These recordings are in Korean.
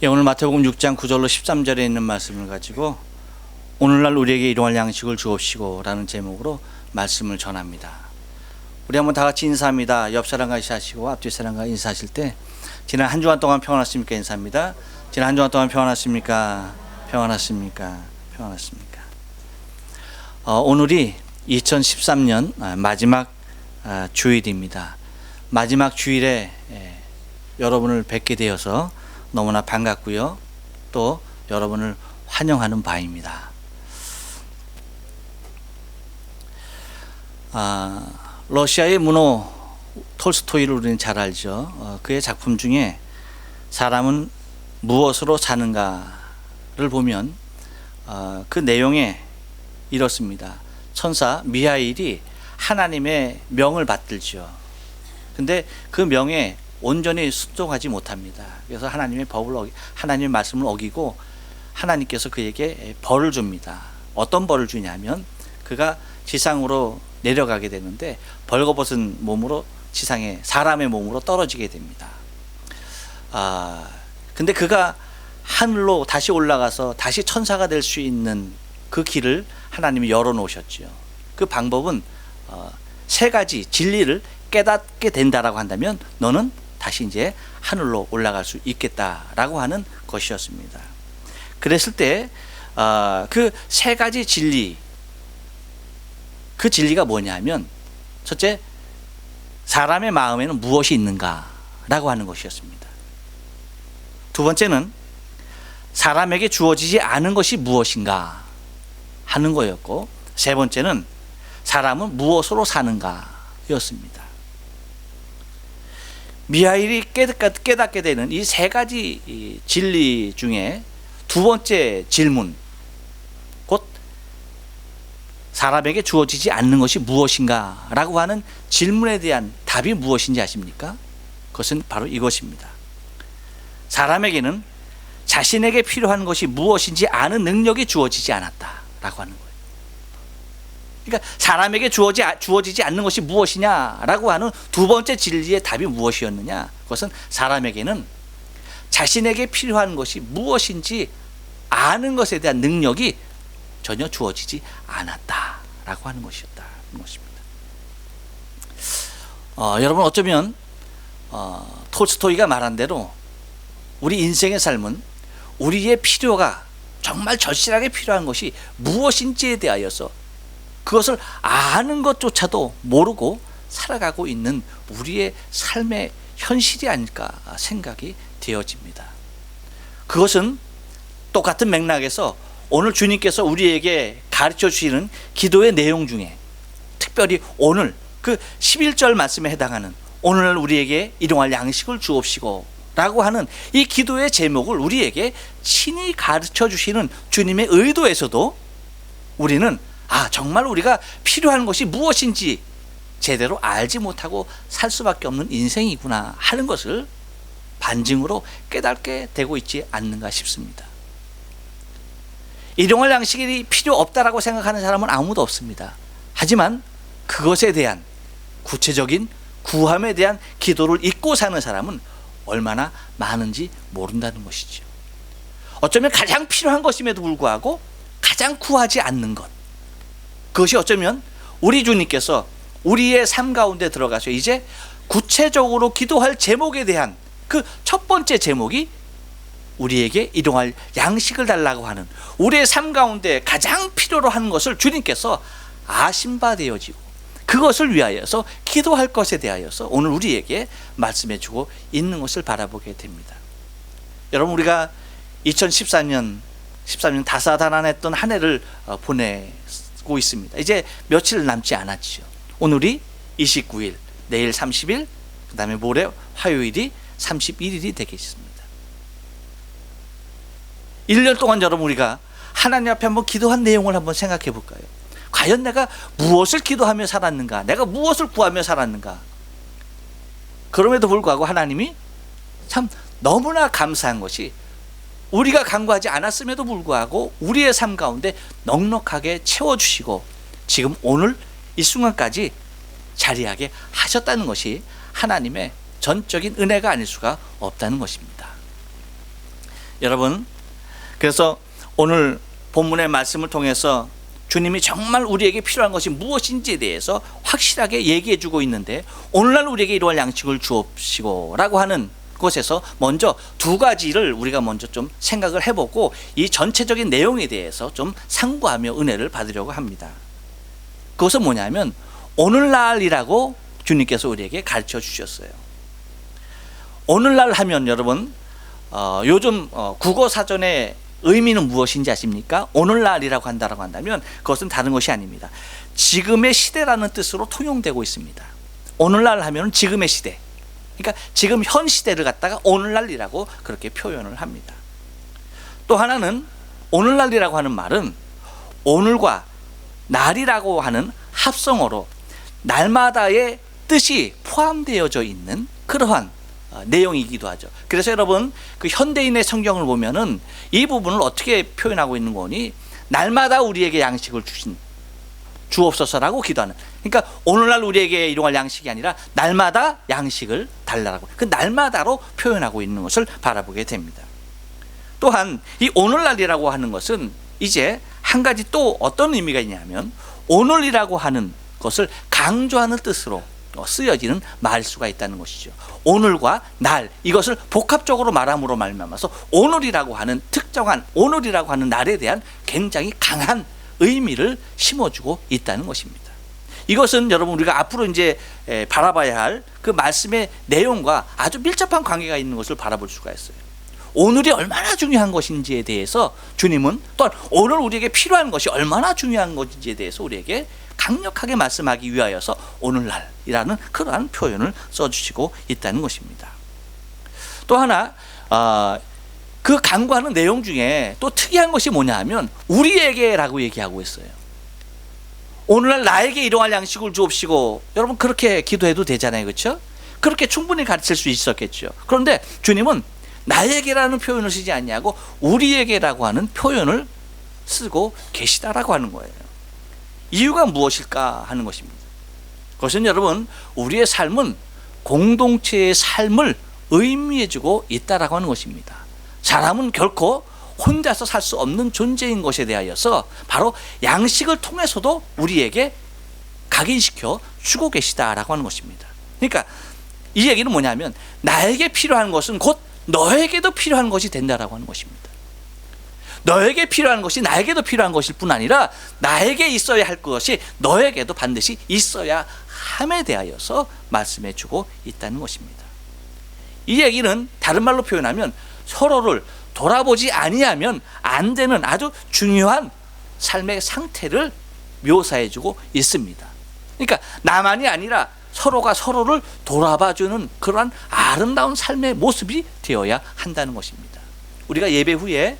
예, 오늘 마태복음 6장 9절로 13절에 있는 말씀을 가지고 오늘날 우리에게 일용할 양식을 주옵시고 라는 제목으로 말씀을 전합니다. 우리 한번 다 같이 인사합니다. 옆 사람과 인사하시고 앞뒤 사람과 인사하실 때 지난 한 주간 동안 평안하십니까? 인사합니다. 지난 한 주간 동안 평안하십니까? 평안하십니까? 평안하십니까? 오늘이 2013년 마지막 주일입니다. 마지막 주일에 여러분을 뵙게 되어서 너무나 반갑고요. 또 여러분을 환영하는 바입니다. 러시아의 문호 톨스토이를 우리는 잘 알죠. 그의 작품 중에 사람은 무엇으로 사는가를 보면 그 내용에 이렇습니다. 천사 미하일이 하나님의 명을 받들죠. 근데 그 명에 온전히 순종하지 못합니다. 그래서 하나님의 말씀을 어기고 하나님께서 그에게 벌을 줍니다. 어떤 벌을 주냐면 그가 지상으로 내려가게 되는데 벌거벗은 몸으로 지상에 사람의 몸으로 떨어지게 됩니다. 근데 그가 하늘로 다시 올라가서 다시 천사가 될 수 있는 그 길을 하나님이 열어놓으셨죠. 그 방법은 세 가지 진리를 깨닫게 된다라고 한다면 너는 다시 이제 하늘로 올라갈 수 있겠다라고 하는 것이었습니다. 그랬을 때 그 세 가지 진리, 그 진리가 뭐냐면 첫째, 사람의 마음에는 무엇이 있는가라고 하는 것이었습니다. 두 번째는 사람에게 주어지지 않은 것이 무엇인가 하는 거였고, 세 번째는 사람은 무엇으로 사는가였습니다. 미하일이 깨닫게 되는 이 세 가지 진리 중에 두 번째 질문, 곧 사람에게 주어지지 않는 것이 무엇인가 라고 하는 질문에 대한 답이 무엇인지 아십니까? 그것은 바로 이것입니다. 사람에게는 자신에게 필요한 것이 무엇인지 아는 능력이 주어지지 않았다라고 하는 거예요. 그러니까 사람에게 주어지지 않는 것이 무엇이냐라고 하는 두 번째 진리의 답이 무엇이었느냐? 그것은 사람에게는 자신에게 필요한 것이 무엇인지 아는 것에 대한 능력이 전혀 주어지지 않았다라고 하는 것이었다는 것입니다. 여러분, 어쩌면 톨스토이가 말한 대로 우리 인생의 삶은 우리의 필요가 정말 절실하게 필요한 것이 무엇인지에 대하여서 그것을 아는 것조차도 모르고 살아가고 있는 우리의 삶의 현실이 아닐까 생각이 되어집니다. 그것은 똑같은 맥락에서 오늘 주님께서 우리에게 가르쳐 주시는 기도의 내용 중에 특별히 오늘 그 11절 말씀에 해당하는 오늘 우리에게 일용할 양식을 주옵시고 라고 하는 이 기도의 제목을 우리에게 친히 가르쳐 주시는 주님의 의도에서도 우리는 정말 우리가 필요한 것이 무엇인지 제대로 알지 못하고 살 수밖에 없는 인생이구나 하는 것을 반증으로 깨닫게 되고 있지 않는가 싶습니다. 일용할 양식이 필요 없다라고 생각하는 사람은 아무도 없습니다. 하지만 그것에 대한 구체적인 구함에 대한 기도를 잊고 사는 사람은 얼마나 많은지 모른다는 것이죠. 어쩌면 가장 필요한 것임에도 불구하고 가장 구하지 않는 것, 그것이 어쩌면 우리 주님께서 우리의 삶 가운데 들어가서 이제 구체적으로 기도할 제목에 대한 그 첫 번째 제목이 우리에게 일용할 양식을 달라고 하는 우리의 삶 가운데 가장 필요로 하는 것을 주님께서 아신 바 되어지고 그것을 위하여서 기도할 것에 대하여서 오늘 우리에게 말씀해 주고 있는 것을 바라보게 됩니다. 여러분, 우리가 2014년 다사다난했던 한 해를 보내고 있습니다. 이제 며칠 남지 않았죠. 오늘이 29일, 내일 30일, 그 다음에 모레 화요일이 31일이 되겠습니다. 1년 동안 여러분, 우리가 하나님 앞에 한번 기도한 내용을 한번 생각해 볼까요? 과연 내가 무엇을 기도하며 살았는가? 내가 무엇을 구하며 살았는가? 그럼에도 불구하고 하나님이 참 너무나 감사한 것이 우리가 간구하지 않았음에도 불구하고 우리의 삶 가운데 넉넉하게 채워주시고 지금 오늘 이 순간까지 자리하게 하셨다는 것이 하나님의 전적인 은혜가 아닐 수가 없다는 것입니다. 여러분, 그래서 오늘 본문의 말씀을 통해서 주님이 정말 우리에게 필요한 것이 무엇인지에 대해서 확실하게 얘기해 주고 있는데, 오늘날 우리에게 이러한 양식을 주옵시고 라고 하는 곳에서 먼저 두 가지를 우리가 먼저 좀 생각을 해보고 이 전체적인 내용에 대해서 좀 상고하며 은혜를 받으려고 합니다. 그것은 뭐냐면 오늘날이라고 주님께서 우리에게 가르쳐 주셨어요. 오늘날 하면 여러분, 요즘 국어 사전의 의미는 무엇인지 아십니까? 오늘날이라고 한다면 그것은 다른 것이 아닙니다. 지금의 시대라는 뜻으로 통용되고 있습니다. 오늘날 하면 지금의 시대, 그러니까 지금 현 시대를 갖다가 오늘날이라고 그렇게 표현을 합니다. 또 하나는 오늘날이라고 하는 말은 오늘과 날이라고 하는 합성어로 날마다의 뜻이 포함되어져 있는 그러한 내용이기도 하죠. 그래서 여러분, 그 현대인의 성경을 보면은 이 부분을 어떻게 표현하고 있는 거니? 날마다 우리에게 양식을 주옵소서라고 기도하는, 그러니까 오늘날 우리에게 일용할 양식이 아니라 날마다 양식을 달라고, 그 날마다로 표현하고 있는 것을 바라보게 됩니다. 또한 이 오늘날이라고 하는 것은 이제 한 가지 또 어떤 의미가 있냐면, 오늘이라고 하는 것을 강조하는 뜻으로 쓰여지는 말수가 있다는 것이죠. 오늘과 날, 이것을 복합적으로 말함으로 말미암아서 오늘이라고 하는 특정한, 오늘이라고 하는 날에 대한 굉장히 강한 의미를 심어주고 있다는 것입니다. 이것은 여러분, 우리가 앞으로 이제 바라봐야 할 그 말씀의 내용과 아주 밀접한 관계가 있는 것을 바라볼 수가 있어요. 오늘이 얼마나 중요한 것인지에 대해서 주님은, 또한 오늘 우리에게 필요한 것이 얼마나 중요한 것인지에 대해서 우리에게 강력하게 말씀하기 위하여서 오늘날이라는 그러한 표현을 써주시고 있다는 것입니다. 또 하나, 그 강구하는 내용 중에 또 특이한 것이 뭐냐 하면 우리에게라고 얘기하고 있어요. 오늘날 나에게 일용할 양식을 주옵시고, 여러분 그렇게 기도해도 되잖아요, 그렇죠? 그렇게 충분히 가르칠 수 있었겠죠. 그런데 주님은 나에게라는 표현을 쓰지 않냐고 우리에게라고 하는 표현을 쓰고 계시다라고 하는 거예요. 이유가 무엇일까 하는 것입니다. 그것은 여러분, 우리의 삶은 공동체의 삶을 의미해주고 있다라고 하는 것입니다. 사람은 결코 혼자서 살 수 없는 존재인 것에 대하여서 바로 양식을 통해서도 우리에게 각인시켜 주고 계시다라고 하는 것입니다. 그러니까 이 얘기는 뭐냐면, 나에게 필요한 것은 곧 너에게도 필요한 것이 된다라고 하는 것입니다. 너에게 필요한 것이 나에게도 필요한 것일 뿐 아니라 나에게 있어야 할 것이 너에게도 반드시 있어야 함에 대하여서 말씀해 주고 있다는 것입니다. 이 얘기는 다른 말로 표현하면 서로를 돌아보지 아니하면 안 되는 아주 중요한 삶의 상태를 묘사해 주고 있습니다. 그러니까 나만이 아니라 서로가 서로를 돌아봐주는 그러한 아름다운 삶의 모습이 되어야 한다는 것입니다. 우리가 예배 후에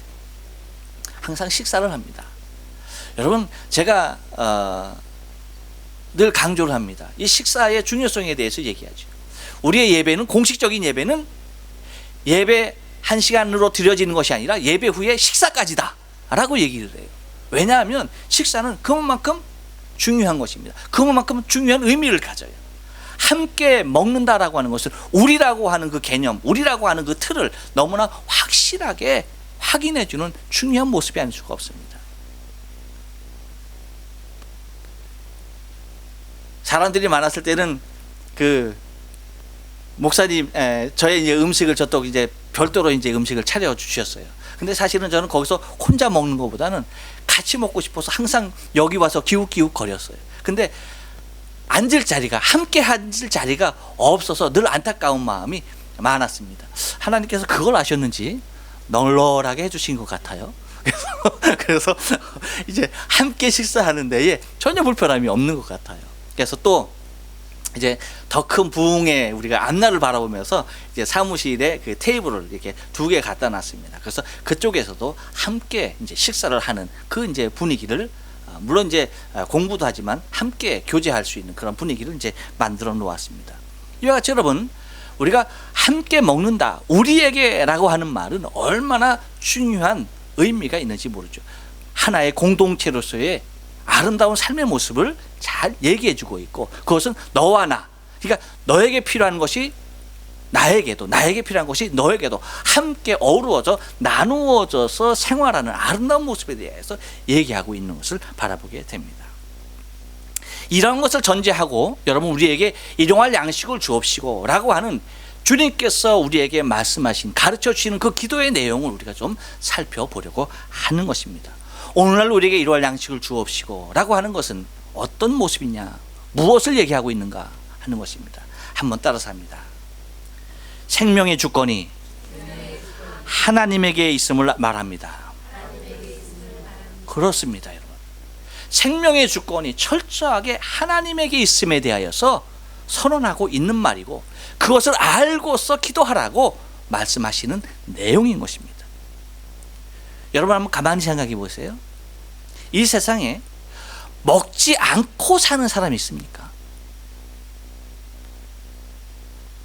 항상 식사를 합니다. 여러분, 제가 늘 강조를 합니다. 이 식사의 중요성에 대해서 얘기하죠. 우리의 예배는, 공식적인 예배는 예배 1시간으로 드려지는 것이 아니라 예배 후에 식사까지다 라고 얘기를 해요. 왜냐하면 식사는 그만큼 중요한 것입니다. 그만큼 중요한 의미를 가져요. 함께 먹는다라고 하는 것을 우리라고 하는 그 개념, 우리라고 하는 그 틀을 너무나 확실하게 확인해 주는 중요한 모습이 아닐 수가 없습니다. 사람들이 많았을 때는 그 목사님, 저의 이제 음식을 저쪽 이제 별도로 이제 음식을 차려 주셨어요. 근데 사실은 저는 거기서 혼자 먹는 것보다는 같이 먹고 싶어서 항상 여기 와서 기웃기웃 거렸어요. 근데 앉을 자리가, 함께 앉을 자리가 없어서 늘 안타까운 마음이 많았습니다. 하나님께서 그걸 아셨는지 널널하게 해주신 것 같아요. 그래서 이제 함께 식사하는 데에 전혀 불편함이 없는 것 같아요. 그래서 또 이제 더 큰 부흥의 우리가 앞날을 바라보면서 이제 사무실에 그 테이블을 이렇게 2개 갖다 놨습니다. 그래서 그쪽에서도 함께 이제 식사를 하는 그 이제 분위기를, 물론 이제 공부도 하지만 함께 교제할 수 있는 그런 분위기를 이제 만들어 놓았습니다. 이와 같이 여러분, 우리가 함께 먹는다, 우리에게라고 하는 말은 얼마나 중요한 의미가 있는지 모르죠. 하나의 공동체로서의 아름다운 삶의 모습을 잘 얘기해 주고 있고, 그것은 너와 나, 그러니까 너에게 필요한 것이 나에게 필요한 것이 너에게도 함께 어우러져 나누어져서 생활하는 아름다운 모습에 대해서 얘기하고 있는 것을 바라보게 됩니다. 이런 것을 전제하고 여러분 우리에게 일용할 양식을 주옵시고 라고 하는 주님께서 우리에게 말씀하신 가르쳐 주시는 그 기도의 내용을 우리가 좀 살펴보려고 하는 것입니다. 오늘날 우리에게 일용할 양식을 주옵시고 라고 하는 것은 어떤 모습이냐, 무엇을 얘기하고 있는가 하는 것입니다. 한번 따라서 합니다. 생명의 주권이 하나님에게 있음을 말합니다. 그렇습니다, 여러분. 생명의 주권이 철저하게 하나님에게 있음에 대하여서 선언하고 있는 말이고, 그것을 알고서 기도하라고 말씀하시는 내용인 것입니다. 여러분 한번 가만히 생각해 보세요. 이 세상에 먹지 않고 사는 사람이 있습니까?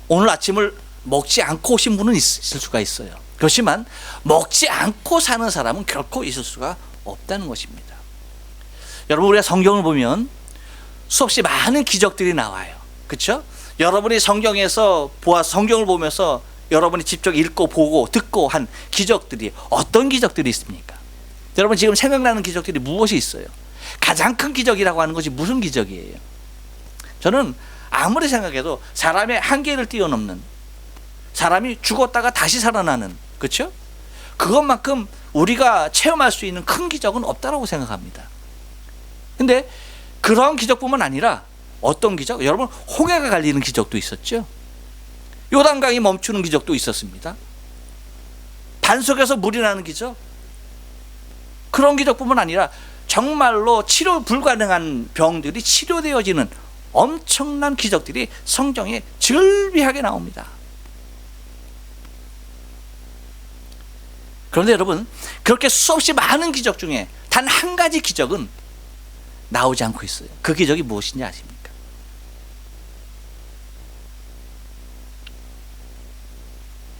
오늘 아침을 먹지 않고 오신 분은 있을 수가 있어요. 그렇지만 먹지 않고 사는 사람은 결코 있을 수가 없다는 것입니다. 여러분 우리가 성경을 보면 수없이 많은 기적들이 나와요. 그렇죠? 여러분이 성경에서 성경을 보면서 여러분이 직접 읽고 보고 듣고 한 기적들이 어떤 기적들이 있습니까? 여러분 지금 생각나는 기적들이 무엇이 있어요? 가장 큰 기적이라고 하는 것이 무슨 기적이에요? 저는 아무리 생각해도 사람의 한계를 뛰어넘는, 사람이 죽었다가 다시 살아나는, 그렇죠? 그것만큼 우리가 체험할 수 있는 큰 기적은 없다라고 생각합니다. 근데 그런 기적뿐만 아니라 어떤 기적? 여러분 홍해가 갈리는 기적도 있었죠. 요단강이 멈추는 기적도 있었습니다. 반석에서 물이 나는 기적, 그런 기적뿐만 아니라 정말로 치료 불가능한 병들이 치료되어지는 엄청난 기적들이 성경에 즐비하게 나옵니다. 그런데 여러분 그렇게 수없이 많은 기적 중에 단 한 가지 기적은 나오지 않고 있어요. 그 기적이 무엇인지 아십니까?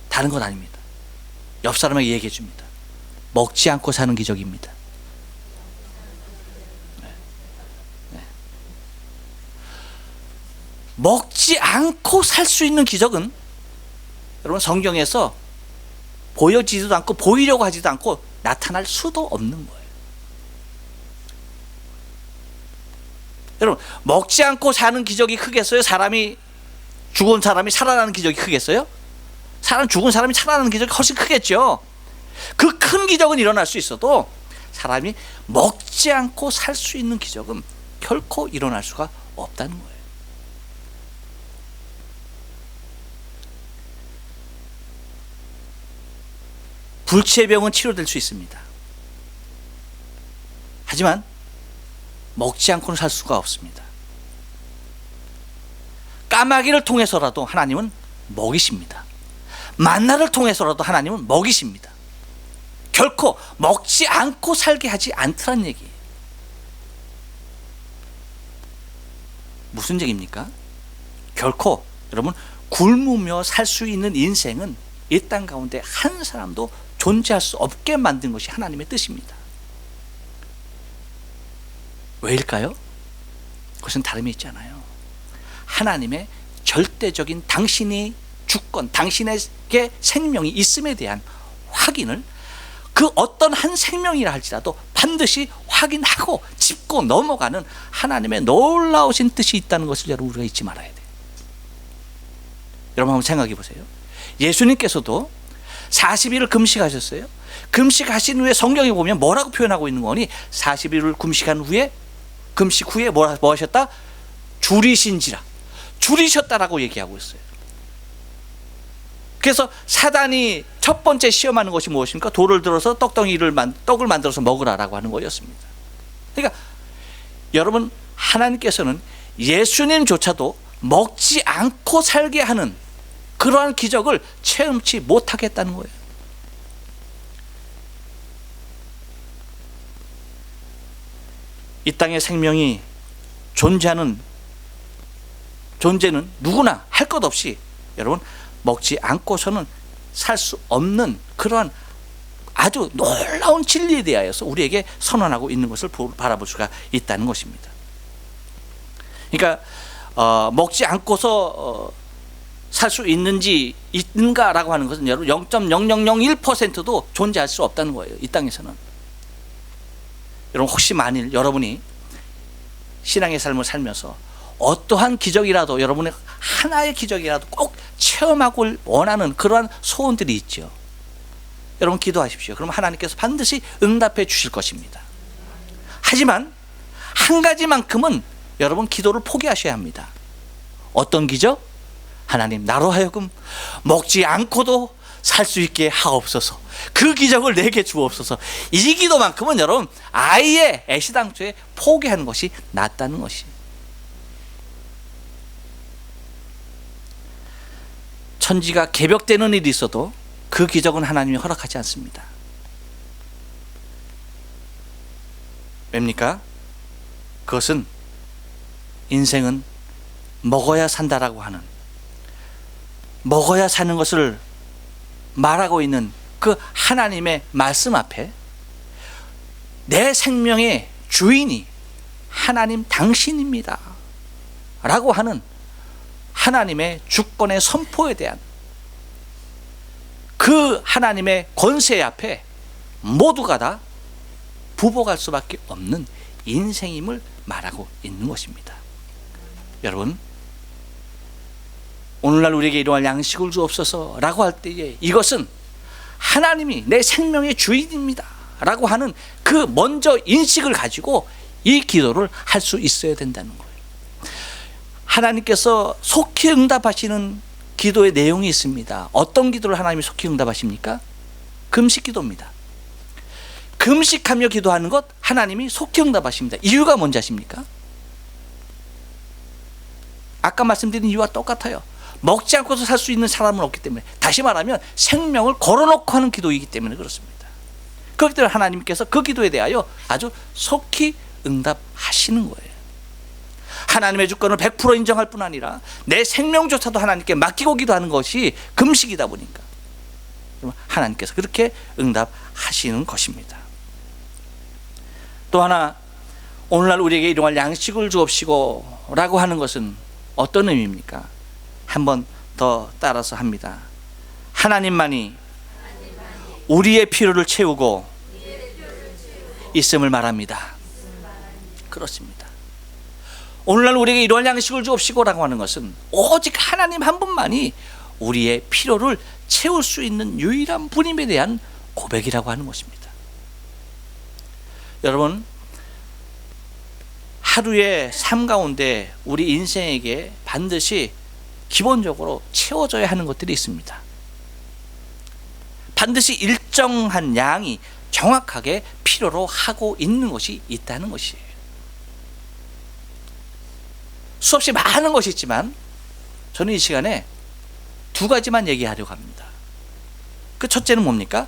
다른 건 아닙니다. 옆 사람에게 얘기해 줍니다. 먹지 않고 사는 기적입니다. 네. 먹지 않고 살 수 있는 기적은 여러분 성경에서 보여지지도 않고 보이려고 하지도 않고 나타날 수도 없는 거예요. 여러분 먹지 않고 사는 기적이 크겠어요? 죽은 사람이 살아나는 기적이 크겠어요? 죽은 사람이 살아나는 기적이 훨씬 크겠죠. 그 큰 기적은 일어날 수 있어도 사람이 먹지 않고 살 수 있는 기적은 결코 일어날 수가 없다는 거예요. 불치의 병은 치료될 수 있습니다. 하지만 먹지 않고는 살 수가 없습니다. 까마귀를 통해서라도 하나님은 먹이십니다. 만나를 통해서라도 하나님은 먹이십니다. 결코 먹지 않고 살게 하지 않더란 얘기예요. 무슨 얘기입니까? 결코 여러분 굶으며 살 수 있는 인생은 이 땅 가운데 한 사람도 존재할 수 없게 만든 것이 하나님의 뜻입니다. 왜일까요? 그것은 다름이 있잖아요. 하나님의 절대적인 당신의 주권, 당신에게 생명이 있음에 대한 확인을 그 어떤 한 생명이라 할지라도 반드시 확인하고 짚고 넘어가는 하나님의 놀라우신 뜻이 있다는 것을 여러분 우리가 잊지 말아야 돼요. 여러분 한번 생각해 보세요. 예수님께서도 40일을 금식하셨어요. 금식하신 후에 성경에 보면 뭐라고 표현하고 있는 거니? 40일을 금식 후에 뭐 하셨다? 줄이신지라, 줄이셨다라고 얘기하고 있어요. 그래서 사단이 첫 번째 시험하는 것이 무엇입니까? 돌을 들어서 떡을 만들어서 먹으라라고 하는 거였습니다. 그러니까 여러분 하나님께서는 예수님조차도 먹지 않고 살게 하는 그러한 기적을 체험치 못하겠다는 거예요. 이 땅에 생명이 존재는 누구나 할 것 없이 여러분 먹지 않고서는 살 수 없는 그러한 아주 놀라운 진리에 대하여서 우리에게 선언하고 있는 것을 바라볼 수가 있다는 것입니다. 그러니까 먹지 않고서 살 수 있는가라고 하는 것은 여러분 0.0001%도 존재할 수 없다는 거예요. 이 땅에서는. 여러분 혹시 만일 여러분이 신앙의 삶을 살면서 어떠한 기적이라도, 여러분의 하나의 기적이라도 꼭 체험하고 원하는 그러한 소원들이 있죠. 여러분 기도하십시오. 그럼 하나님께서 반드시 응답해 주실 것입니다. 하지만 한 가지만큼은 여러분 기도를 포기하셔야 합니다. 어떤 기적? 하나님, 나로 하여금 먹지 않고도 살 수 있게 하옵소서. 그 기적을 내게 주옵소서. 이 기도만큼은 여러분 아예 애시당초에 포기하는 것이 낫다는 것이. 천지가 개벽되는 일이 있어도 그 기적은 하나님이 허락하지 않습니다. 왜입니까? 그것은 인생은 먹어야 산다라고 하는, 먹어야 사는 것을 말하고 있는 그 하나님의 말씀 앞에 내 생명의 주인이 하나님 당신입니다 라고 하는 하나님의 주권의 선포에 대한 그 하나님의 권세 앞에 모두가 다 부복할 수밖에 없는 인생임을 말하고 있는 것입니다. 여러분, 오늘날 우리에게 일용할 양식을 주옵소서 라고 할 때에 이것은 하나님이 내 생명의 주인입니다 라고 하는 그 먼저 인식을 가지고 이 기도를 할 수 있어야 된다는 거예요. 하나님께서 속히 응답하시는 기도의 내용이 있습니다. 어떤 기도를 하나님이 속히 응답하십니까? 금식 기도입니다. 금식하며 기도하는 것 하나님이 속히 응답하십니다. 이유가 뭔지 아십니까? 아까 말씀드린 이유와 똑같아요. 먹지 않고도 살 수 있는 사람은 없기 때문에, 다시 말하면 생명을 걸어놓고 하는 기도이기 때문에 그렇습니다. 그렇기 때문에 하나님께서 그 기도에 대하여 아주 속히 응답하시는 거예요. 하나님의 주권을 100% 인정할 뿐 아니라 내 생명조차도 하나님께 맡기고 기도하는 것이 금식이다 보니까 하나님께서 그렇게 응답하시는 것입니다. 또 하나, 오늘날 우리에게 일용할 양식을 주옵시고 라고 하는 것은 어떤 의미입니까? 한 번 더 따라서 합니다. 하나님만이 우리의 필요를 채우고 있음을 말합니다. 그렇습니다. 오늘날 우리에게 이러한 양식을 주옵시고 라고 하는 것은 오직 하나님 한 분만이 우리의 필요를 채울 수 있는 유일한 분임에 대한 고백이라고 하는 것입니다. 여러분, 하루의 삶 가운데 우리 인생에게 반드시 기본적으로 채워져야 하는 것들이 있습니다. 반드시 일정한 양이 정확하게 필요로 하고 있는 것이 있다는 것이에요. 수없이 많은 것이 있지만 저는 이 시간에 두 가지만 얘기하려고 합니다. 그 첫째는 뭡니까?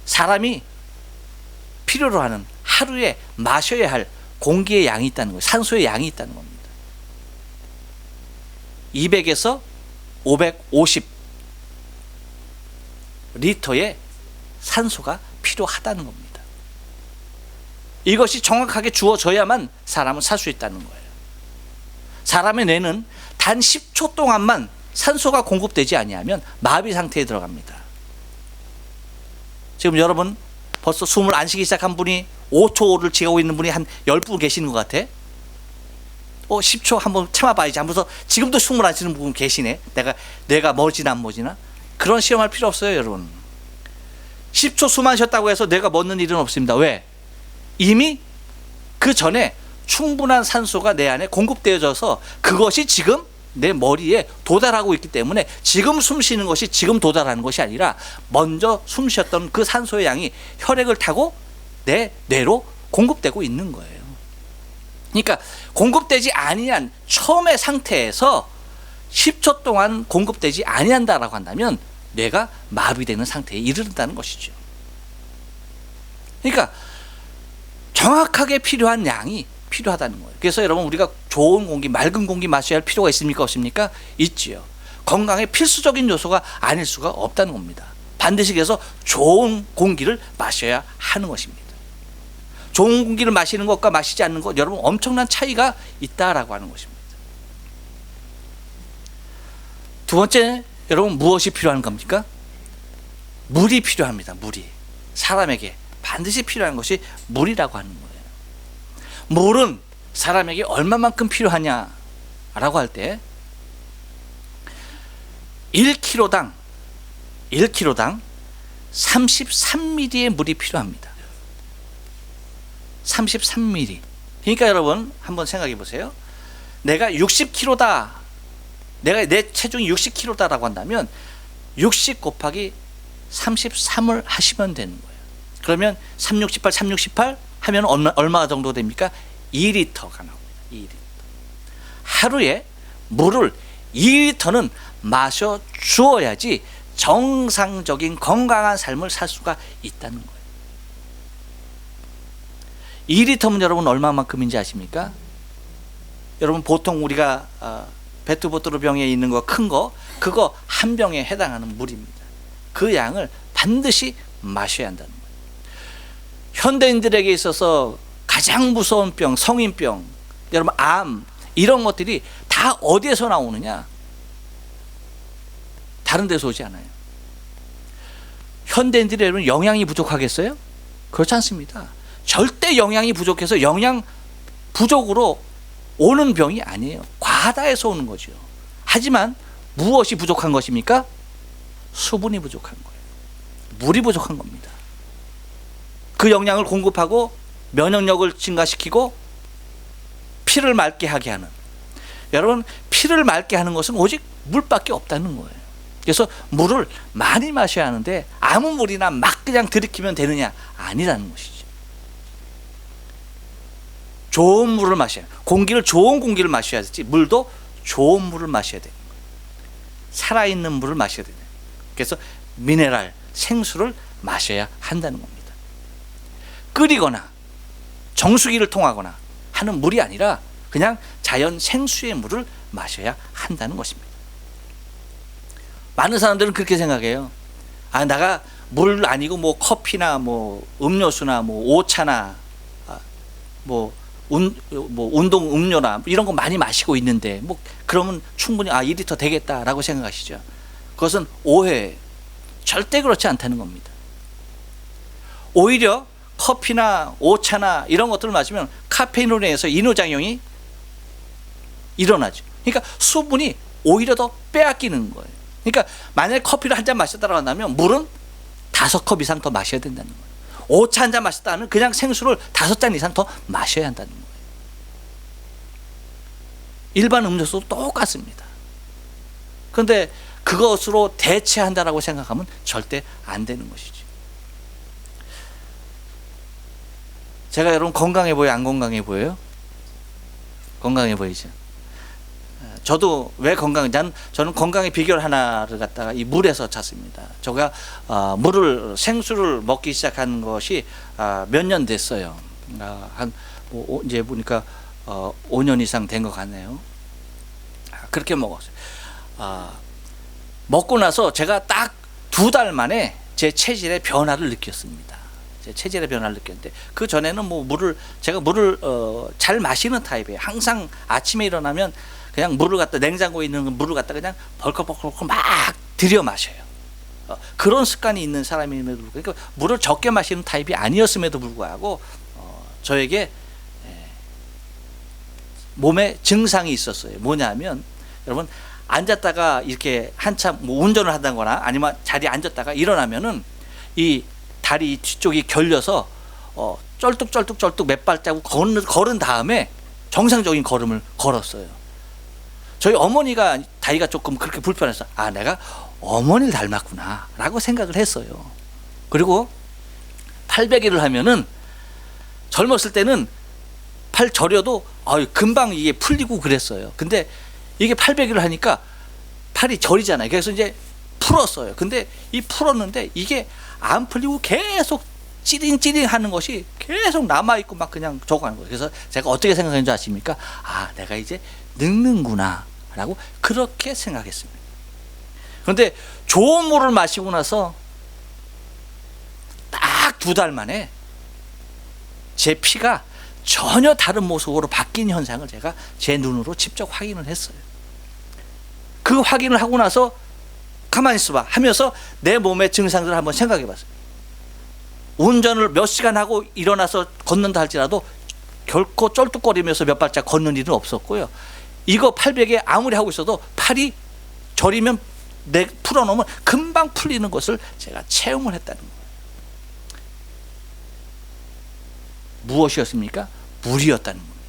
사람이 필요로 하는 하루에 마셔야 할 공기의 양이 있다는 거예요. 산소의 양이 있다는 겁니다. 200에서 550 리터의 산소가 필요하다는 겁니다. 이것이 정확하게 주어져야만 사람은 살 수 있다는 거예요. 사람의 뇌는 단 10초 동안만 산소가 공급되지 아니하면 마비 상태에 들어갑니다. 지금 여러분 벌써 숨을 안 쉬기 시작한 분이 5초를 지나고 있는 분이 한 10분 계시는 것 같아. 10초 한번 참아봐야지 하면서 지금도 숨을 안 쉬는 분 계시네. 내가 멀지나 안 멀지나. 그런 시험할 필요 없어요, 여러분. 10초 숨 안 쉬었다고 해서 뇌가 멎는 일은 없습니다. 왜? 이미 그 전에 충분한 산소가 내 안에 공급되어져서 그것이 지금 내 머리에 도달하고 있기 때문에 지금 숨 쉬는 것이 지금 도달하는 것이 아니라 먼저 숨 쉬었던 그 산소의 양이 혈액을 타고 내 뇌로 공급되고 있는 거예요. 그러니까 공급되지 아니한 처음의 상태에서 10초 동안 공급되지 아니한다라고 한다면 뇌가 마비되는 상태에 이르른다는 것이죠. 그러니까 정확하게 필요한 양이 필요하다는 거예요. 그래서 여러분, 우리가 좋은 공기, 맑은 공기 마셔야 할 필요가 있습니까? 없습니까? 있지요. 건강의 필수적인 요소가 아닐 수가 없다는 겁니다. 반드시 그래서 좋은 공기를 마셔야 하는 것입니다. 좋은 공기를 마시는 것과 마시지 않는 것, 여러분 엄청난 차이가 있다라고 하는 것입니다. 두 번째, 여러분 무엇이 필요한 겁니까? 물이 필요합니다. 물이. 사람에게 반드시 필요한 것이 물이라고 하는 거예요. 물은 사람에게 얼마만큼 필요하냐라고 할 때 1kg당 33ml의 물이 필요합니다. 33ml. 그러니까 여러분 한번 생각해 보세요. 내가 60kg다. 내 체중이 60kg다라고 한다면 60 곱하기 33을 하시면 되는 거예요. 그러면 368, 368 하면 얼마 정도 됩니까? 2리터가 나옵니다. 2리터. 하루에 물을 2리터는 마셔 주어야지 정상적인 건강한 삶을 살 수가 있다는 거예요. 2리터면 여러분 얼마만큼인지 아십니까? 여러분 보통 우리가 페트보트로 병에 있는 거 큰 거 그거 한 병에 해당하는 물입니다. 그 양을 반드시 마셔야 한다는 거예요. 현대인들에게 있어서 가장 무서운 병, 성인병, 여러분 암 이런 것들이 다 어디에서 나오느냐? 다른 데서 오지 않아요. 현대인들이 여러분 영양이 부족하겠어요? 그렇지 않습니다. 절대 영양이 부족해서 영양 부족으로 오는 병이 아니에요. 과다해서 오는 거죠. 하지만 무엇이 부족한 것입니까? 수분이 부족한 거예요. 물이 부족한 겁니다. 그 영양을 공급하고 면역력을 증가시키고 피를 맑게 하게 하는, 여러분 피를 맑게 하는 것은 오직 물밖에 없다는 거예요. 그래서 물을 많이 마셔야 하는데 아무 물이나 막 그냥 들이키면 되느냐? 아니라는 것이죠. 좋은 물을 마셔야 해요. 좋은 공기를 마셔야 되지 물도 좋은 물을 마셔야 돼요. 살아있는 물을 마셔야 돼요. 그래서 미네랄, 생수를 마셔야 한다는 겁니다. 끓이거나 정수기를 통하거나 하는 물이 아니라 그냥 자연 생수의 물을 마셔야 한다는 것입니다. 많은 사람들은 그렇게 생각해요. 아, 내가 물 아니고 뭐 커피나 뭐 음료수나 뭐 오차나 운동 음료나 이런 거 많이 마시고 있는데 뭐 그러면 충분히 2리터 되겠다라고 생각하시죠. 그것은 오해예요. 절대 그렇지 않다는 겁니다. 오히려 커피나 오차나 이런 것들을 마시면 카페인으로 인해서 이노작용이 일어나죠. 그러니까 수분이 오히려 더 빼앗기는 거예요. 그러니까 만약에 커피를 한 잔 마셨다고 한다면 물은 5컵 이상 더 마셔야 된다는 거예요. 오차 한 잔 마셨다는 그냥 생수를 5잔 이상 더 마셔야 한다는 거예요. 일반 음료수도 똑같습니다. 그런데 그것으로 대체한다라고 생각하면 절대 안 되는 것이죠. 제가 여러분 건강해 보여요? 안 건강해 보여요? 건강해 보이죠? 저도 왜 저는 건강의 비결 하나를 갖다가 이 물에서 찾습니다. 제가 생수를 먹기 시작한 것이 몇 년 됐어요. 이제 보니까 5년 이상 된 것 같네요. 그렇게 먹었어요. 먹고 나서 제가 딱 2달 만에 제 체질의 변화를 느꼈습니다. 제 체질의 변화를 느꼈는데 그 전에는 제가 물을 잘 마시는 타입이에요. 항상 아침에 일어나면 그냥 물을 갖다 냉장고에 있는 물을 갖다 그냥 벌컥벌컥 막 들여 마셔요. 그런 습관이 있는 사람임에도 불구하고, 그러니까 물을 적게 마시는 타입이 아니었음에도 불구하고 저에게 몸에 증상이 있었어요. 뭐냐면 여러분 앉았다가 이렇게 한참 운전을 한다거나 아니면 자리에 앉았다가 일어나면은 이 다리 뒤쪽이 결려서 쩔뚝쩔뚝 몇 발자국 걸은 다음에 정상적인 걸음을 걸었어요. 저희 어머니가 다리가 조금 그렇게 불편해서 내가 어머니를 닮았구나 라고 생각을 했어요. 그리고 팔베개를 하면은 젊었을 때는 팔 저려도 금방 이게 풀리고 그랬어요. 근데 이게 팔베개를 하니까 팔이 저리잖아요. 그래서 이제 풀었어요. 근데 풀었는데 이게 안 풀리고 계속 찌링찌링 하는 것이 계속 남아있고 막 그냥 저거 하는 거예요. 그래서 제가 어떻게 생각했는지 아십니까? 내가 이제 늙는구나 라고 그렇게 생각했습니다. 그런데 좋은 물을 마시고 나서 딱 2달 만에 제 피가 전혀 다른 모습으로 바뀐 현상을 제가 제 눈으로 직접 확인을 했어요. 그 그 확인을 하고 나서 가만히 있어봐 하면서 내 몸의 증상들을 한번 생각해 봤어요. 운전을 몇 시간 하고 일어나서 걷는다 할지라도 결코 쩔뚝거리면서 몇 발짝 걷는 일은 없었고요. 이거 800에 아무리 하고 있어도 팔이 저리면 풀어놓으면 금방 풀리는 것을 제가 체험을 했다는 거예요. 무엇이었습니까? 물이었다는 겁니다.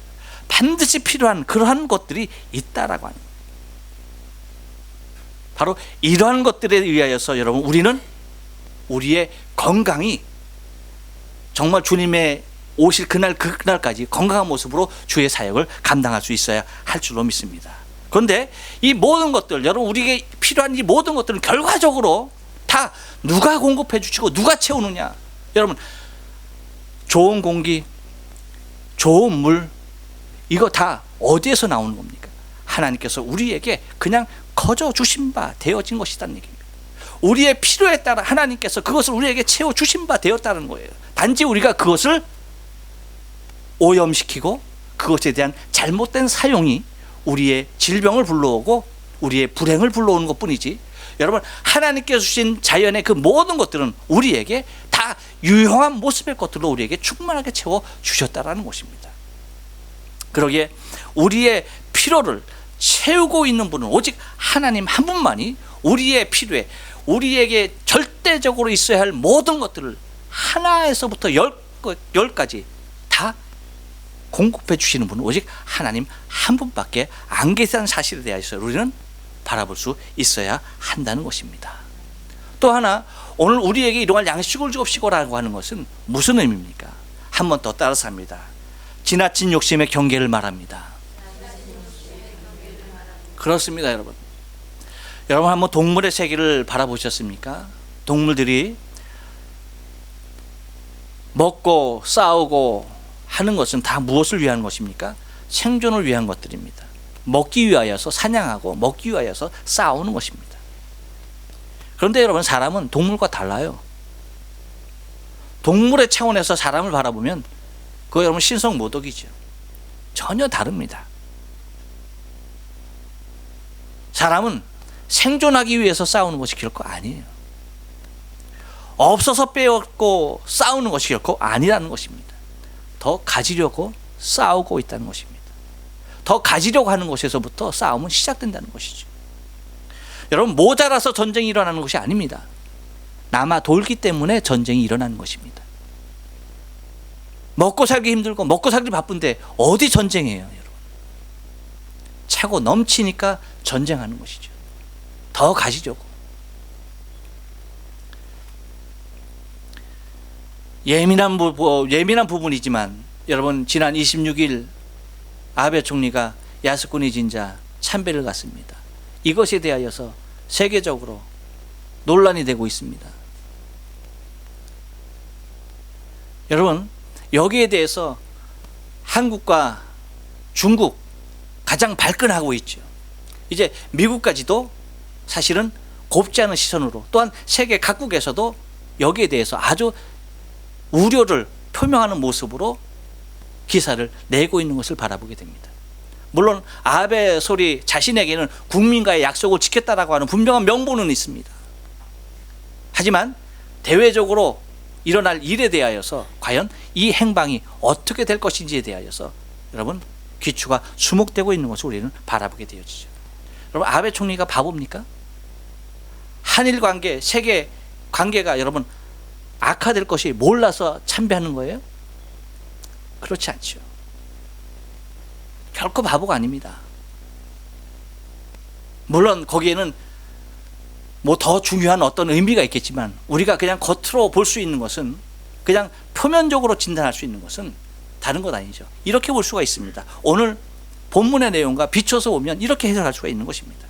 반드시 필요한 그러한 것들이 있다라고 하는 거예요. 바로 이러한 것들에 의하여서 여러분 우리는 우리의 건강이 정말 주님의 오실 그날까지 건강한 모습으로 주의 사역을 감당할 수 있어야 할 줄로 믿습니다. 그런데 이 모든 것들, 여러분 우리에게 필요한 이 모든 것들은 결과적으로 다 누가 공급해 주시고 누가 채우느냐? 여러분 좋은 공기, 좋은 물, 이거 다 어디에서 나오는 겁니까? 하나님께서 우리에게 그냥 거저 주신 바 되어진 것이라는 얘기입니다. 우리의 필요에 따라 하나님께서 그것을 우리에게 채워 주신 바 되었다는 거예요. 단지 우리가 그것을 오염시키고 그것에 대한 잘못된 사용이 우리의 질병을 불러오고 우리의 불행을 불러오는 것뿐이지, 여러분 하나님께서 주신 자연의 그 모든 것들은 우리에게 다 유용한 모습의 것들로 우리에게 충만하게 채워 주셨다라는 것입니다. 그러기에 우리의 필요를 채우고 있는 분은 오직 하나님 한 분만이 우리의 필요에 우리에게 절대적으로 있어야 할 모든 것들을 하나에서부터 열까지 다 공급해 주시는 분은 오직 하나님 한 분밖에 안 계시다는 사실에 대해서 우리는 바라볼 수 있어야 한다는 것입니다. 또 하나, 오늘 우리에게 일용할 양식을 주옵시고라고 하는 것은 무슨 의미입니까? 한 번 더 따라서 합니다. 지나친 욕심의 경계를 말합니다. 그렇습니다, 여러분. 여러분 한번 동물의 세계를 바라보셨습니까? 동물들이 먹고 싸우고 하는 것은 다 무엇을 위한 것입니까? 생존을 위한 것들입니다. 먹기 위하여서 사냥하고 먹기 위하여서 싸우는 것입니다. 그런데 여러분 사람은 동물과 달라요. 동물의 차원에서 사람을 바라보면 그거 여러분 신성모독이죠. 전혀 다릅니다. 사람은 생존하기 위해서 싸우는 것이 결코 아니에요. 없어서 빼앗고 싸우는 것이 결코 아니라는 것입니다. 더 가지려고 싸우고 있다는 것입니다. 더 가지려고 하는 것에서부터 싸움은 시작된다는 것이죠. 여러분 모자라서 전쟁이 일어나는 것이 아닙니다. 남아 돌기 때문에 전쟁이 일어나는 것입니다. 먹고 살기 힘들고 먹고 살기 바쁜데 어디 전쟁이에요, 여러분? 차고 넘치니까 전쟁하는 것이죠. 더 가지려고. 예민한 부분이지만 여러분 지난 26일 아베 총리가 야스쿠니 진자 참배를 갔습니다. 이것에 대하여서 세계적으로 논란이 되고 있습니다. 여러분 여기에 대해서 한국과 중국 가장 발끈하고 있죠. 이제 미국까지도 사실은 곱지 않은 시선으로, 또한 세계 각국에서도 여기에 대해서 아주 우려를 표명하는 모습으로 기사를 내고 있는 것을 바라보게 됩니다. 물론 아베 솔이 자신에게는 국민과의 약속을 지켰다라고 하는 분명한 명분은 있습니다. 하지만 대외적으로 일어날 일에 대하여서 과연 이 행방이 어떻게 될 것인지에 대하여서 여러분 귀추가 주목되고 있는 것을 우리는 바라보게 되어지죠. 여러분 아베 총리가 바보입니까? 한일 관계, 세계 관계가 여러분 악화될 것이 몰라서 참배하는 거예요? 그렇지 않죠. 결코 바보가 아닙니다. 물론 거기에는 뭐 더 중요한 어떤 의미가 있겠지만 우리가 그냥 겉으로 볼 수 있는 것은, 그냥 표면적으로 진단할 수 있는 것은 다른 것 아니죠. 이렇게 볼 수가 있습니다. 오늘 본문의 내용과 비춰서 보면 이렇게 해석할 수가 있는 것입니다.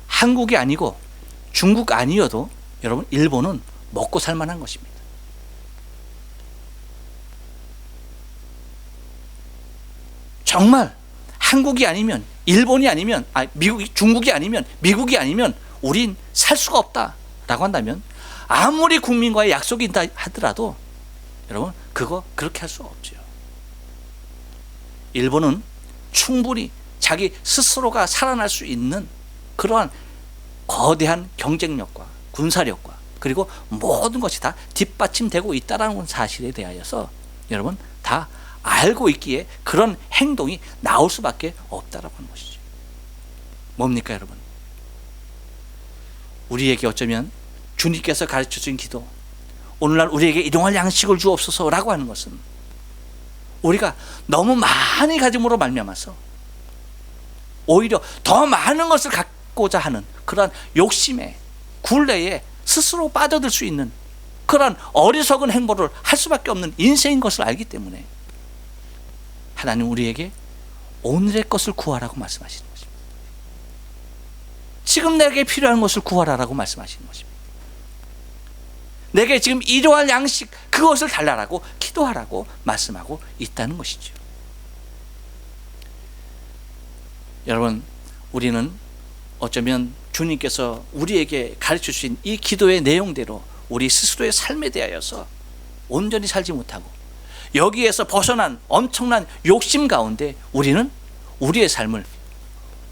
한국이 아니고 중국 아니어도 여러분 일본은 먹고 살만한 것입니다. 정말 한국이 아니면, 일본이 아니면, 중국이 아니면, 미국이 아니면 우린 살 수가 없다라고 한다면 아무리 국민과의 약속이 있다 하더라도 여러분 그거 그렇게 할 수가 없죠. 일본은 충분히 자기 스스로가 살아날 수 있는 그러한 거대한 경쟁력과 군사력과 그리고 모든 것이 다 뒷받침되고 있다는 사실에 대하여서 여러분 다 알고 있기에 그런 행동이 나올 수밖에 없다라고 하는 것이죠. 뭡니까 여러분? 우리에게 어쩌면 주님께서 가르쳐 주신 기도, 오늘날 우리에게 일용할 양식을 주옵소서라고 하는 것은 우리가 너무 많이 가짐으로 말미암아서 오히려 더 많은 것을 갖고자 하는 그러한 욕심에 굴레에 스스로 빠져들 수 있는 그러한 어리석은 행보를 할 수밖에 없는 인생인 것을 알기 때문에 하나님 우리에게 오늘의 것을 구하라고 말씀하시는 것입니다. 지금 내게 필요한 것을 구하라라고 말씀하시는 것입니다. 내게 지금 일용할 양식 그것을 달라라고 기도하라고 말씀하고 있다는 것이죠. 여러분, 우리는 어쩌면 주님께서 우리에게 가르쳐 주신 이 기도의 내용대로 우리 스스로의 삶에 대하여서 온전히 살지 못하고 여기에서 벗어난 엄청난 욕심 가운데 우리는 우리의 삶을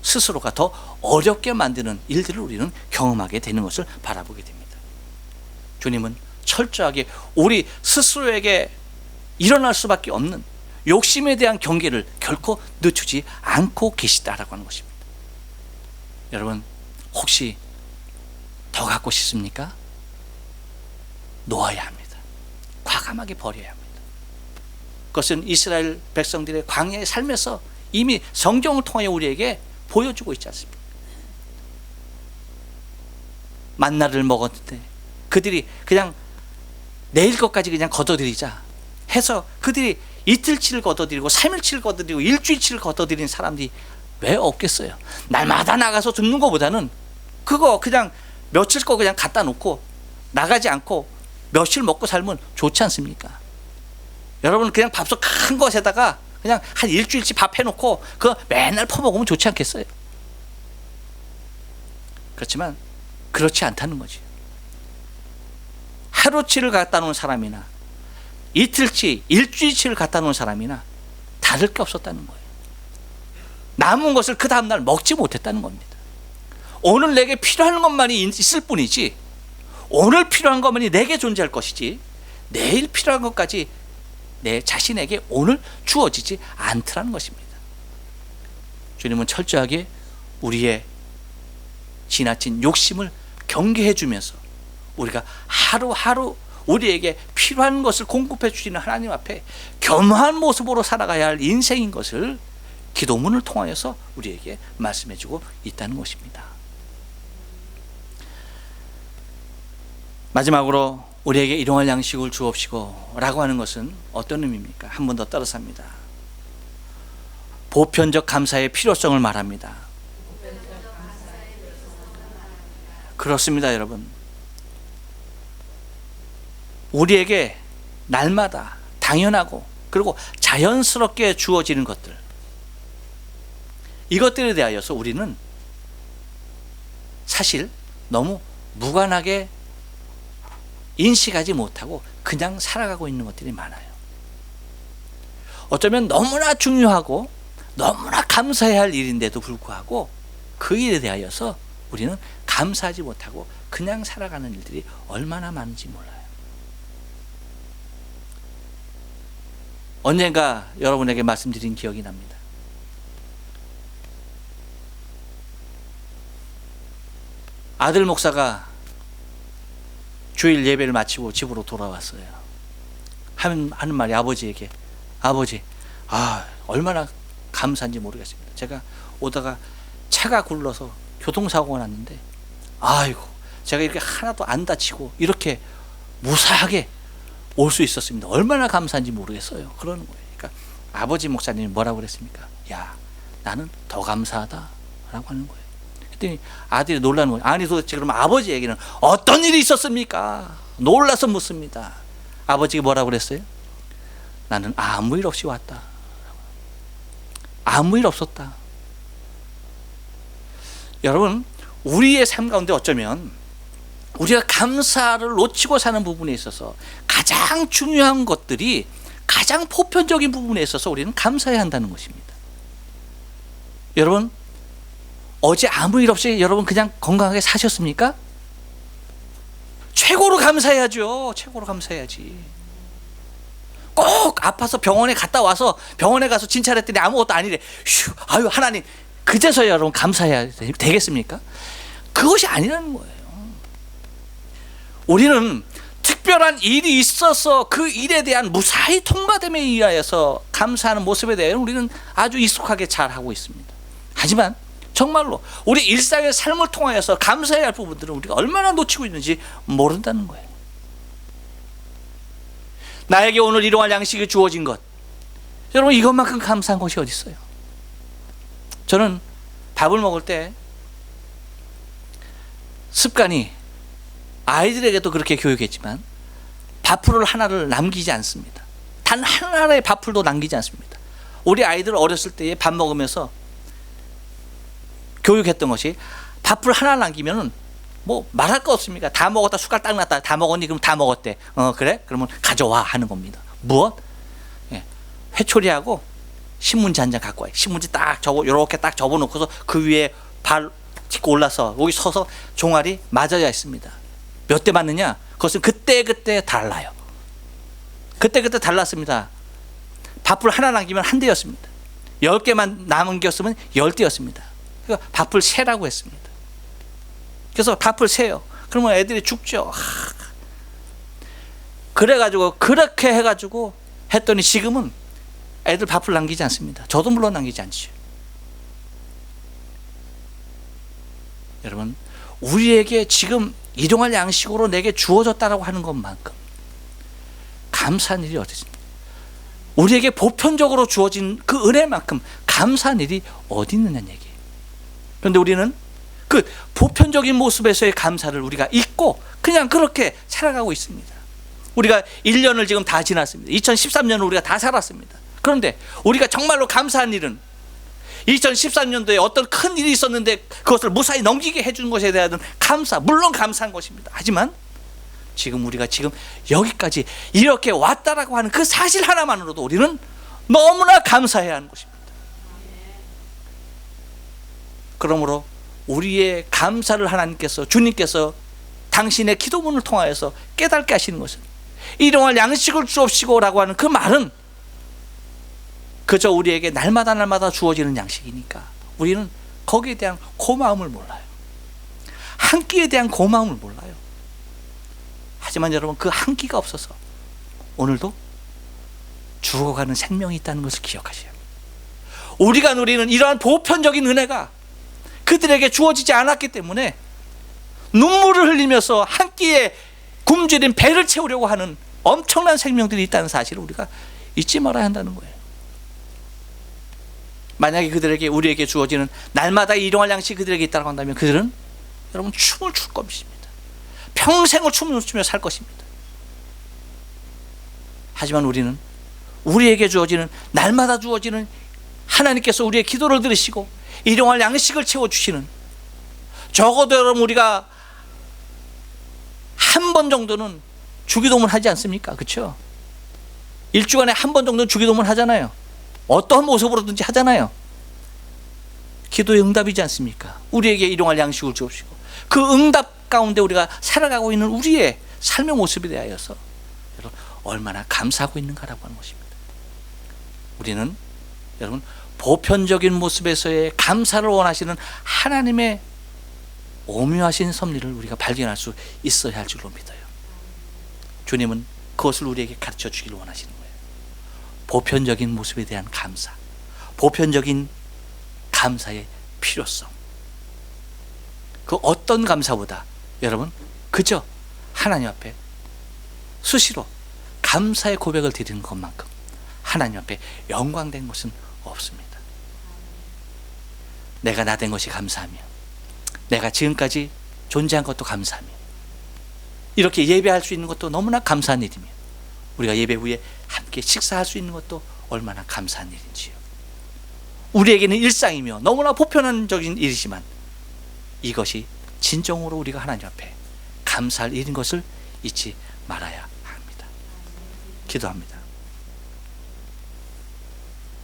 스스로가 더 어렵게 만드는 일들을 우리는 경험하게 되는 것을 바라보게 됩니다. 주님은 철저하게 우리 스스로에게 일어날 수밖에 없는 욕심에 대한 경계를 결코 늦추지 않고 계시다라고 하는 것입니다. 여러분, 혹시 더 갖고 싶습니까? 놓아야 합니다. 과감하게 버려야 합니다. 그것은 이스라엘 백성들의 광야의 삶에서 이미 성경을 통하여 우리에게 보여주고 있지 않습니까? 만나를 먹었는데 그들이 그냥 내일 것까지 그냥 걷어들이자 해서 그들이 이틀치를 걷어들이고 3일치를 걷어들이고 일주일치를 걷어들이는 사람들이 왜 없겠어요? 날마다 나가서 줍는 것보다는 그거 그냥 며칠 거 그냥 갖다 놓고 나가지 않고 며칠 먹고 살면 좋지 않습니까? 여러분, 그냥 밥솥 큰 것에다가 그냥 한 일주일치 밥 해놓고 그거 맨날 퍼먹으면 좋지 않겠어요? 그렇지만 그렇지 않다는 거지. 하루치를 갖다 놓은 사람이나 이틀치, 일주일치를 갖다 놓은 사람이나 다를 게 없었다는 거예요. 남은 것을 그 다음날 먹지 못했다는 겁니다. 오늘 내게 필요한 것만이 있을 뿐이지, 오늘 필요한 것만이 내게 존재할 것이지 내일 필요한 것까지 내 자신에게 오늘 주어지지 않더라는 것입니다. 주님은 철저하게 우리의 지나친 욕심을 경계해 주면서 우리가 하루하루 우리에게 필요한 것을 공급해 주시는 하나님 앞에 겸허한 모습으로 살아가야 할 인생인 것을 기도문을 통하여서 우리에게 말씀해 주고 있다는 것입니다. 마지막으로 우리에게 일용할 양식을 주옵시고 라고 하는 것은 어떤 의미입니까? 한 번 더 따라서 합니다. 보편적 감사의 필요성을 말합니다. 그렇습니다, 여러분. 우리에게 날마다 당연하고 그리고 자연스럽게 주어지는 것들, 이것들에 대하여서 우리는 사실 너무 무관하게 인식하지 못하고 그냥 살아가고 있는 것들이 많아요. 어쩌면 너무나 중요하고 너무나 감사해야 할 일인데도 불구하고 그 일에 대하여서 우리는 감사하지 못하고 그냥 살아가는 일들이 얼마나 많은지 몰라요. 언젠가 여러분에게 말씀드린 기억이 납니다. 아들 목사가 주일 예배를 마치고 집으로 돌아왔어요. 하는 말이 아버지에게, 아버지, 얼마나 감사한지 모르겠습니다. 제가 오다가 차가 굴러서 교통사고가 났는데 아이고, 제가 이렇게 하나도 안 다치고 이렇게 무사하게 올 수 있었습니다. 얼마나 감사한지 모르겠어요. 그러는 거예요. 그러니까 아버지 목사님이 뭐라고 그랬습니까? 야, 나는 더 감사하다 라고 하는 거예요. 그랬더니 아들이 놀라는 거예요. 아니 도대체 그럼 아버지에게는 어떤 일이 있었습니까? 놀라서 묻습니다. 아버지가 뭐라고 그랬어요? 나는 아무 일 없이 왔다. 아무 일 없었다. 여러분, 우리의 삶 가운데 어쩌면 우리가 감사를 놓치고 사는 부분에 있어서 가장 중요한 것들이 가장 보편적인 부분에 있어서 우리는 감사해야 한다는 것입니다. 여러분 어제 아무 일 없이 여러분 그냥 건강하게 사셨습니까? 최고로 감사해야죠. 최고로 감사해야지. 꼭 아파서 병원에 갔다 와서 병원에 가서 진찰했더니 아무것도 아니래. 휴, 아유 하나님, 그제서야 여러분 감사해야 되겠습니까? 그것이 아니라는 거예요. 우리는 특별한 일이 있어서 그 일에 대한 무사히 통과됨에 의하여서 감사하는 모습에 대해 우리는 아주 익숙하게 잘 하고 있습니다. 하지만 정말로 우리 일상의 삶을 통하여서 감사해야 할 부분들은 우리가 얼마나 놓치고 있는지 모른다는 거예요. 나에게 오늘 일용할 양식이 주어진 것, 여러분 이것만큼 감사한 것이 어디 있어요? 저는 밥을 먹을 때 습관이, 아이들에게도 그렇게 교육했지만 밥풀을 하나를 남기지 않습니다. 단 하나의 밥풀도 남기지 않습니다. 우리 아이들 어렸을 때에 밥 먹으면서 교육했던 것이, 밥풀 하나 남기면은 뭐 말할 거 없습니까? 다 먹었다, 숟갈 딱 놨다, 다 먹었니? 그럼 다 먹었대. 그래? 그러면 가져와 하는 겁니다. 무엇? 예, 회초리하고 신문지 한 장 갖고 와요. 신문지 딱 요렇게 딱 접어놓고서 그 위에 발 짚고 올라서 여기 서서 종아리 맞아야 했습니다. 몇 대 맞느냐? 그것은 그때 달라요. 그때 달랐습니다. 밥풀 하나 남기면 한 대였습니다. 10개만 남겼으면 10대였습니다. 그러니까 밥풀 세라고 했습니다. 그래서 밥풀 세요. 그러면 애들이 죽죠. 그래가지고 그렇게 해가지고 했더니 지금은 애들 밥풀 남기지 않습니다. 저도 물론 남기지 않죠. 여러분, 우리에게 지금 일용할 양식으로 내게 주어졌다라고 하는 것만큼 감사한 일이 어디 있습니까? 우리에게 보편적으로 주어진 그 은혜만큼 감사한 일이 어디 있느냐는 얘기예요. 그런데 우리는 그 보편적인 모습에서의 감사를 우리가 잊고 그냥 그렇게 살아가고 있습니다. 우리가 1년을 지금 다 지났습니다. 2013년을 우리가 다 살았습니다. 그런데 우리가 정말로 감사한 일은 2013년도에 어떤 큰 일이 있었는데 그것을 무사히 넘기게 해준 것에 대한 감사, 물론 감사한 것입니다. 하지만 지금 우리가 지금 여기까지 이렇게 왔다라고 하는 그 사실 하나만으로도 우리는 너무나 감사해야 하는 것입니다. 그러므로 우리의 감사를 하나님께서, 주님께서 당신의 기도문을 통하여서 깨닫게 하시는 것은, 일용할 양식을 주옵시고라고 하는 그 말은 그저 우리에게 날마다 주어지는 양식이니까 우리는 거기에 대한 고마움을 몰라요. 한 끼에 대한 고마움을 몰라요. 하지만 여러분, 그 한 끼가 없어서 오늘도 죽어가는 생명이 있다는 것을 기억하셔야 합니다. 우리가 누리는 이러한 보편적인 은혜가 그들에게 주어지지 않았기 때문에 눈물을 흘리면서 한 끼에 굶주린 배를 채우려고 하는 엄청난 생명들이 있다는 사실을 우리가 잊지 말아야 한다는 거예요. 만약에 그들에게, 우리에게 주어지는 날마다 일용할 양식이 그들에게 있다고 한다면 그들은 여러분 춤을 출 것입니다. 평생을 춤을 추며 살 것입니다. 하지만 우리는 우리에게 주어지는, 날마다 주어지는, 하나님께서 우리의 기도를 들으시고 일용할 양식을 채워주시는, 적어도 여러분 우리가 한 번 정도는 주기도문 하지 않습니까? 그렇죠? 일주간에 한 번 정도는 주기도문 하잖아요. 어떠한 모습으로든지 하잖아요. 기도의 응답이지 않습니까? 우리에게 일용할 양식을 주옵시고 그 응답 가운데 우리가 살아가고 있는 우리의 삶의 모습에 대하여서 여러분 얼마나 감사하고 있는가라고 하는 것입니다. 우리는 여러분 보편적인 모습에서의 감사를 원하시는 하나님의 오묘하신 섭리를 우리가 발견할 수 있어야 할 줄로 믿어요. 주님은 그것을 우리에게 가르쳐 주기를 원하시는 거예요. 보편적인 모습에 대한 감사, 보편적인 감사의 필요성, 그 어떤 감사보다 여러분 그저 하나님 앞에 수시로 감사의 고백을 드리는 것만큼 하나님 앞에 영광된 것은 없습니다. 내가 나 된 것이 감사하며, 내가 지금까지 존재한 것도 감사하며, 이렇게 예배할 수 있는 것도 너무나 감사한 일이며, 우리가 예배 후에 함께 식사할 수 있는 것도 얼마나 감사한 일인지요. 우리에게는 일상이며 너무나 보편적인 일이지만 이것이 진정으로 우리가 하나님 앞에 감사할 일인 것을 잊지 말아야 합니다. 기도합니다.